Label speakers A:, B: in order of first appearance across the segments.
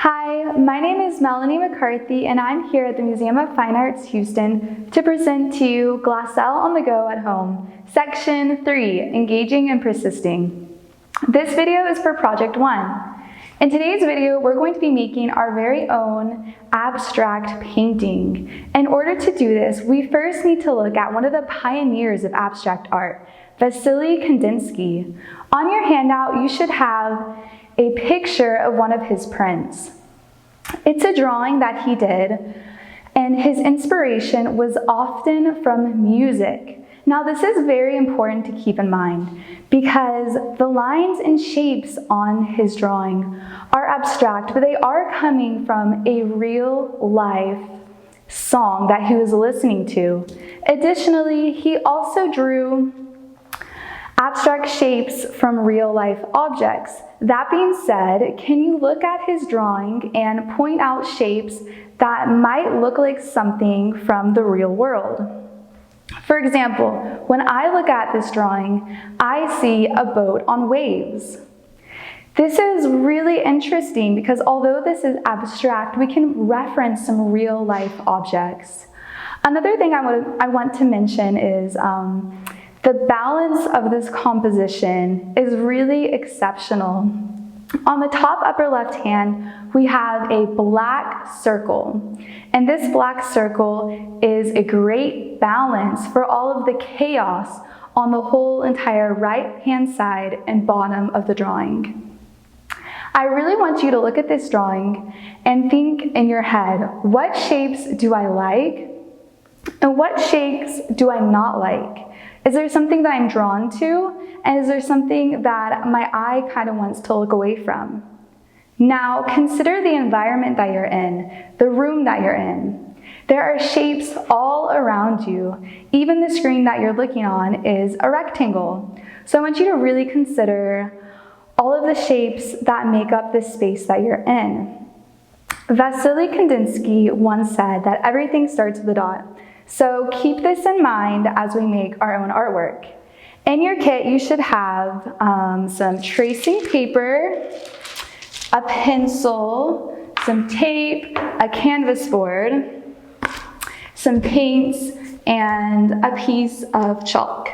A: Hi, my name is Melanie McCarthy and I'm here at the Museum of Fine Arts Houston to present to you Glassell-on-the-Go at Home, Section 3, Engaging and Persisting. This video is for Project 1. In today's video, we're going to be making our very own abstract painting. In order to do this, we first need to look at one of the pioneers of abstract art, Vasily Kandisnky. On your handout, you should have a picture of one of his prints. It's a drawing that he did, and his inspiration was often from music. Now, this is very important to keep in mind because the lines and shapes on his drawing are abstract, but they are coming from a real-life song that he was listening to. Additionally, he also drew abstract shapes from real-life objects. That being said, can you look at his drawing and point out shapes that might look like something from the real world? For example, when I look at this drawing, I see a boat on waves. This is really interesting because although this is abstract, we can reference some real-life objects. Another thing I want to mention is the balance of this composition is really exceptional. On the top upper left hand, we have a black circle. And this black circle is a great balance for all of the chaos on the whole entire right-hand side and bottom of the drawing. I really want you to look at this drawing and think in your head, what shapes do I like? And what shapes do I not like? Is there something that I'm drawn to? And is there something that my eye kind of wants to look away from? Now, consider the environment that you're in, the room that you're in. There are shapes all around you. Even the screen that you're looking on is a rectangle. So I want you to really consider all of the shapes that make up the space that you're in. Vasily Kandisnky once said that everything starts with a dot. So keep this in mind as we make our own artwork. In your kit, you should have some tracing paper, a pencil, some tape, a canvas board, some paints, and a piece of chalk.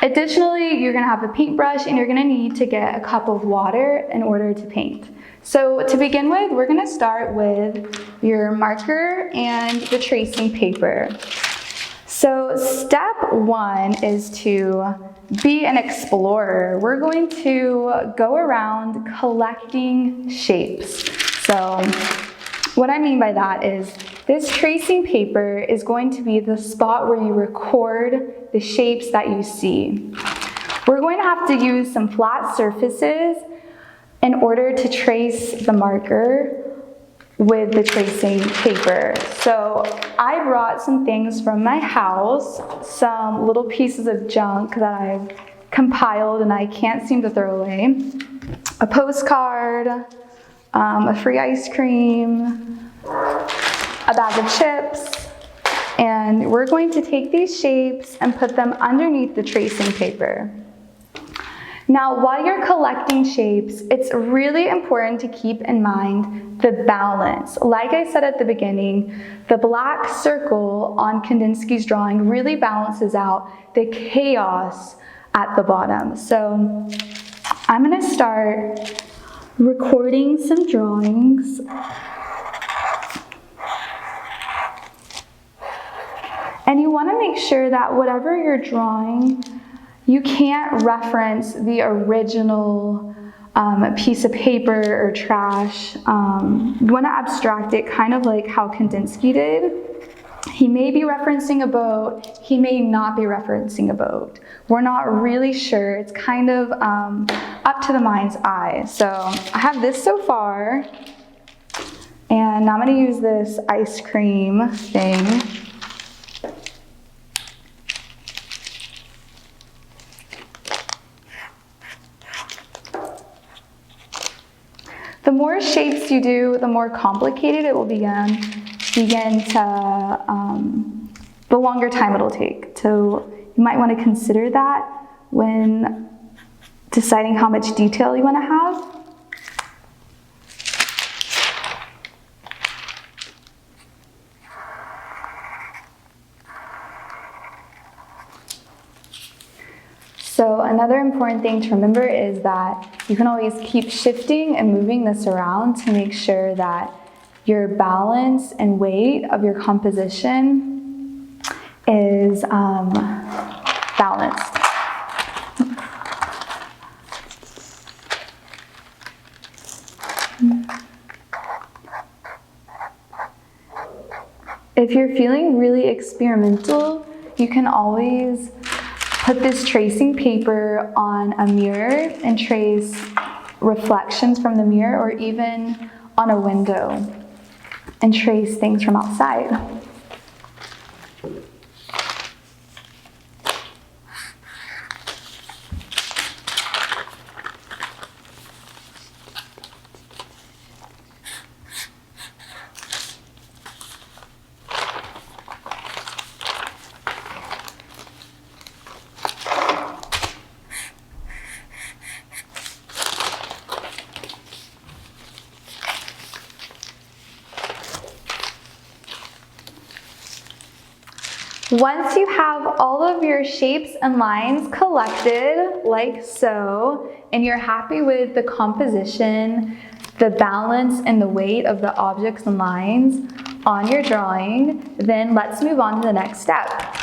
A: Additionally, you're gonna have a paintbrush and you're gonna need to get a cup of water in order to paint. So to begin with, we're gonna start with your marker and the tracing paper. So step one is to be an explorer. We're going to go around collecting shapes. So what I mean by that is this tracing paper is going to be the spot where you record the shapes that you see. We're going to have to use some flat surfaces in order to trace the marker with the tracing paper. So I brought some things from my house, some little pieces of junk that I've compiled and I can't seem to throw away. A postcard, a free ice cream, a bag of chips, and we're going to take these shapes and put them underneath the tracing paper. Now, while you're collecting shapes, it's really important to keep in mind the balance. Like I said at the beginning, the black circle on Kandisnky's drawing really balances out the chaos at the bottom. So I'm gonna start recording some drawings. And you wanna make sure that whatever you're drawing, you can't reference the original piece of paper or trash. You want to abstract it kind of like how Kandisnky did. He may be referencing a boat, he may not be referencing a boat. We're not really sure. It's kind of up to the mind's eye. So I have this so far, and I'm going to use this ice cream thing. The more shapes you do, the more complicated it will begin to, the longer time it'll take. So you might want to consider that when deciding how much detail you want to have. So another important thing to remember is that you can always keep shifting and moving this around to make sure that your balance and weight of your composition is balanced. If you're feeling really experimental, you can always put this tracing paper on a mirror and trace reflections from the mirror, or even on a window and trace things from outside. Once you have all of your shapes and lines collected, like so, and you're happy with the composition, the balance, and the weight of the objects and lines on your drawing, then let's move on to the next step.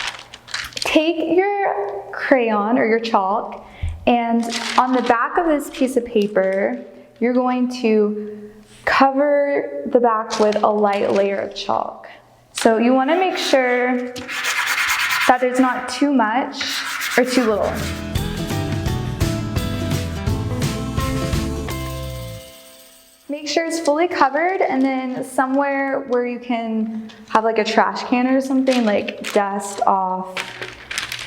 A: Take your crayon or your chalk, and on the back of this piece of paper, you're going to cover the back with a light layer of chalk. So you want to make sure that there's not too much or too little. Make sure it's fully covered, and then somewhere where you can have like a trash can or something, like dust off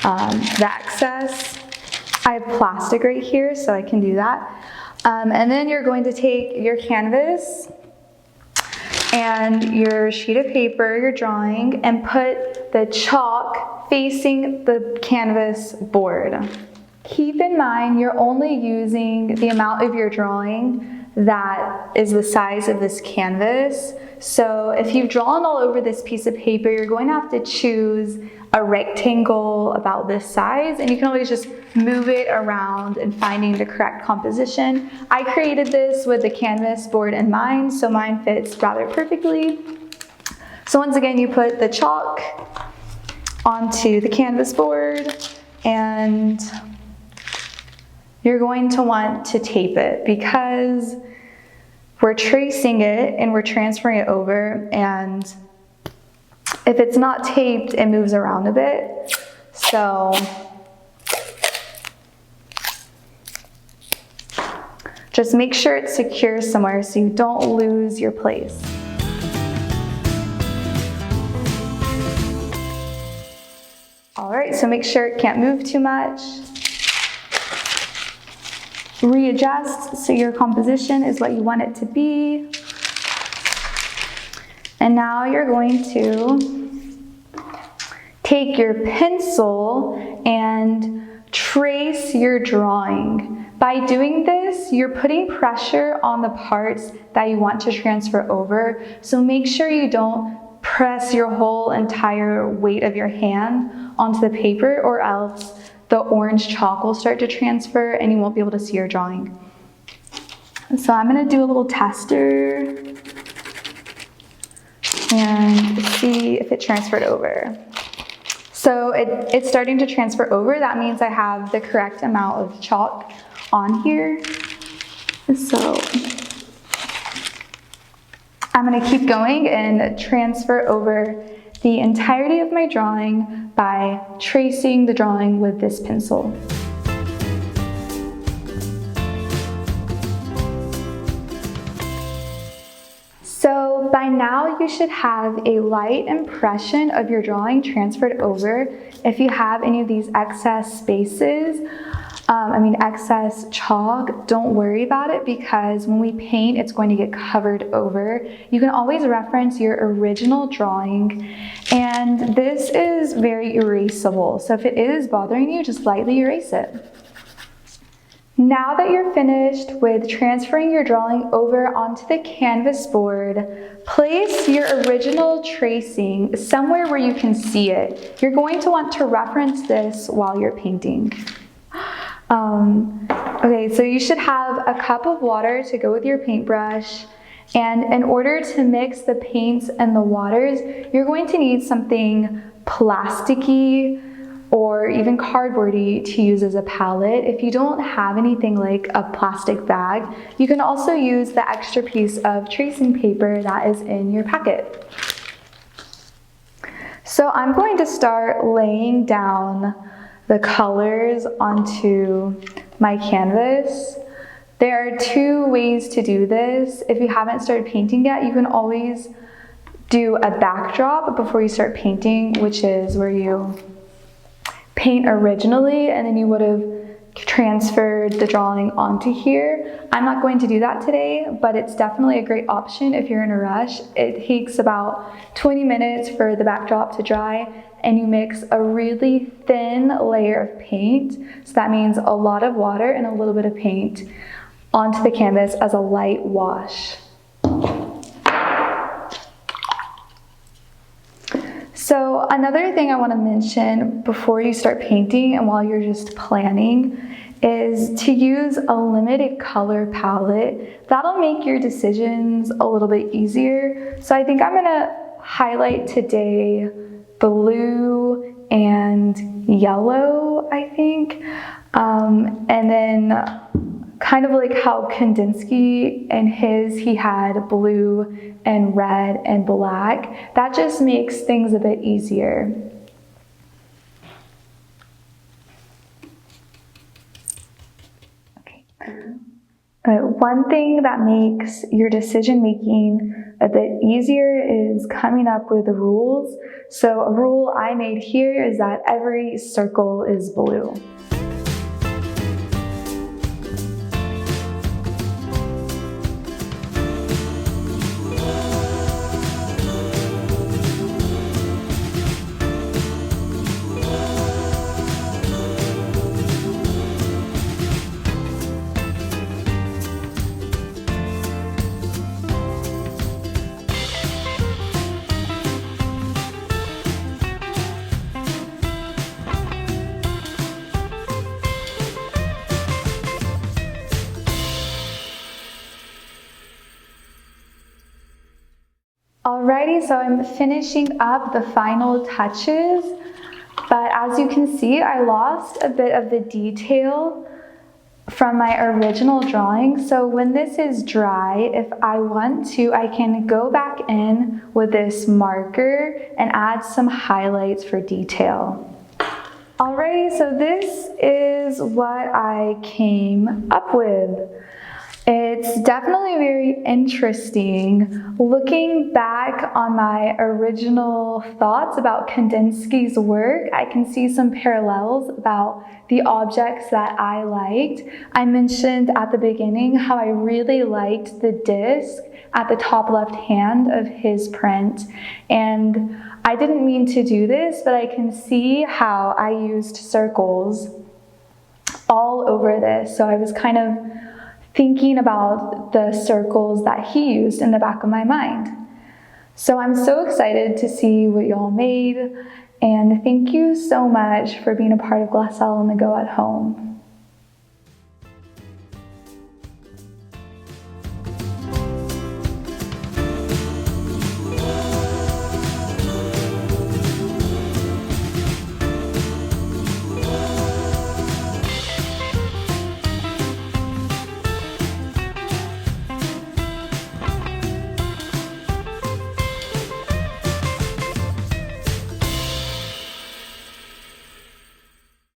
A: the excess. I have plastic right here, so I can do that. And then you're going to take your canvas and your sheet of paper, your drawing, and put the chalk facing the canvas board. Keep in mind you're only using the amount of your drawing that is the size of this canvas. So if you've drawn all over this piece of paper, you're going to have to choose a rectangle about this size, and you can always just move it around and finding the correct composition. I created this with the canvas board in mind, so mine fits rather perfectly. So once again, you put the chalk onto the canvas board, and you're going to want to tape it because we're tracing it and we're transferring it over, and if it's not taped, it moves around a bit. So just make sure it's secure somewhere so you don't lose your place. All right, so make sure it can't move too much. Readjust so your composition is what you want it to be. And now you're going to take your pencil and trace your drawing. By doing this, you're putting pressure on the parts that you want to transfer over. So make sure you don't press your whole entire weight of your hand onto the paper, or else the orange chalk will start to transfer and you won't be able to see your drawing. So I'm going to do a little tester and see if it transferred over. So it's starting to transfer over. That means I have the correct amount of chalk on here. So I'm going to keep going and transfer over the entirety of my drawing by tracing the drawing with this pencil. So by now you should have a light impression of your drawing transferred over. If you have any of these excess spaces, excess chalk, don't worry about it, because when we paint, it's going to get covered over. You can always reference your original drawing, and this is very erasable. So if it is bothering you, just lightly erase it. Now that you're finished with transferring your drawing over onto the canvas board, place your original tracing somewhere where you can see it. You're going to want to reference this while you're painting. Okay, so you should have a cup of water to go with your paintbrush. And in order to mix the paints and the waters, you're going to need something plasticky or even cardboardy to use as a palette. If you don't have anything like a plastic bag, you can also use the extra piece of tracing paper that is in your packet. So I'm going to start laying down the colors onto my canvas. There are two ways to do this. If you haven't started painting yet, you can always do a backdrop before you start painting, which is where you paint originally and then you would have transferred the drawing onto here. I'm not going to do that today, but it's definitely a great option if you're in a rush. It takes about 20 minutes for the backdrop to dry, and you mix a really thin layer of paint. So that means a lot of water and a little bit of paint onto the canvas as a light wash. So another thing I want to mention before you start painting and while you're just planning is to use a limited color palette. That'll make your decisions a little bit easier. So I think I'm going to highlight today blue and yellow, I think. And then kind of like how Kandisnky in his, he had blue and red and black. That just makes things a bit easier. Okay. One thing that makes your decision making a bit easier is coming up with rules. So a rule I made here is that every circle is blue. Alrighty, so I'm finishing up the final touches, but as you can see, I lost a bit of the detail from my original drawing. So when this is dry, if I want to, I can go back in with this marker and add some highlights for detail. Alrighty, so this is what I came up with. It's definitely very interesting. Looking back on my original thoughts about Kandinsky's work, I can see some parallels about the objects that I liked. I mentioned at the beginning how I really liked the disc at the top left hand of his print. And I didn't mean to do this, but I can see how I used circles all over this. So I was kind of thinking about the circles that he used in the back of my mind. So I'm so excited to see what y'all made, and thank you so much for being a part of Glassell-on-the-Go at home.